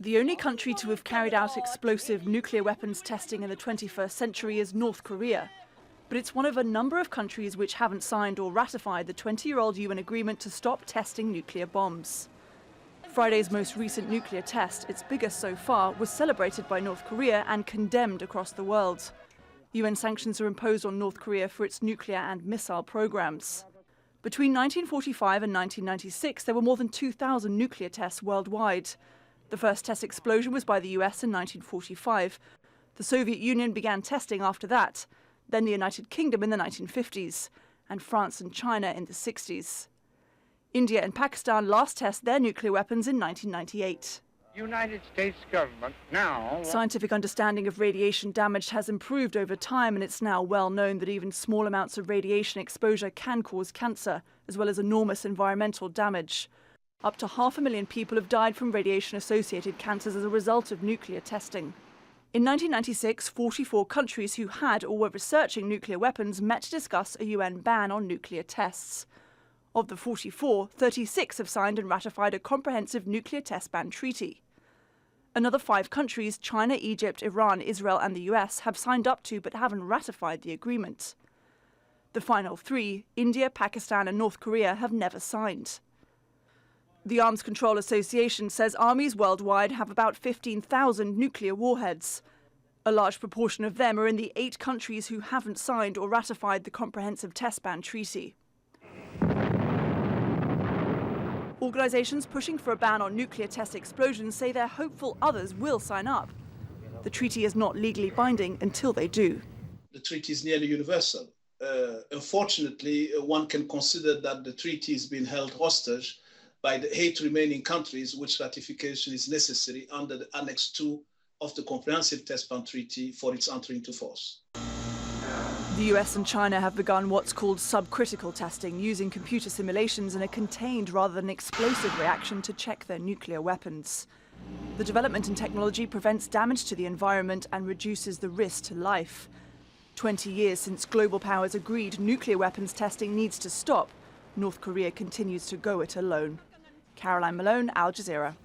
The only country to have carried out explosive nuclear weapons testing in the 21st century is North Korea. But it's one of a number of countries which haven't signed or ratified the 20-year-old UN agreement to stop testing nuclear bombs. Friday's most recent nuclear test, its biggest so far, was celebrated by North Korea and condemned across the world. UN sanctions are imposed on North Korea for its nuclear and missile programs. Between 1945 and 1996, there were more than 2,000 nuclear tests worldwide. The first test explosion was by the US in 1945. The Soviet Union began testing after that, then the United Kingdom in the 1950s, and France and China in the 60s. India and Pakistan last tested their nuclear weapons in 1998. United States government now... Scientific understanding of radiation damage has improved over time, and it's now well known that even small amounts of radiation exposure can cause cancer, as well as enormous environmental damage. Up to 500,000 people have died from radiation-associated cancers as a result of nuclear testing. In 1996, 44 countries who had or were researching nuclear weapons met to discuss a UN ban on nuclear tests. Of the 44, 36 have signed and ratified a comprehensive nuclear test ban treaty. Another 5 countries, China, Egypt, Iran, Israel and the US, have signed up to but haven't ratified the agreement. The final 3, India, Pakistan and North Korea, have never signed. The Arms Control Association says armies worldwide have about 15,000 nuclear warheads. A large proportion of them are in the 8 countries who haven't signed or ratified the comprehensive test ban treaty. Organisations pushing for a ban on nuclear test explosions say they're hopeful others will sign up. The treaty is not legally binding until they do. The treaty is nearly universal. Unfortunately, one can consider that the treaty is being held hostage by the 8 remaining countries which ratification is necessary under the Annex 2 of the Comprehensive Test Ban Treaty for its entry into force. The US and China have begun what's called subcritical testing, using computer simulations in a contained rather than explosive reaction to check their nuclear weapons. The development in technology prevents damage to the environment and reduces the risk to life. 20 years since global powers agreed nuclear weapons testing needs to stop, North Korea continues to go it alone. Caroline Malone, Al Jazeera.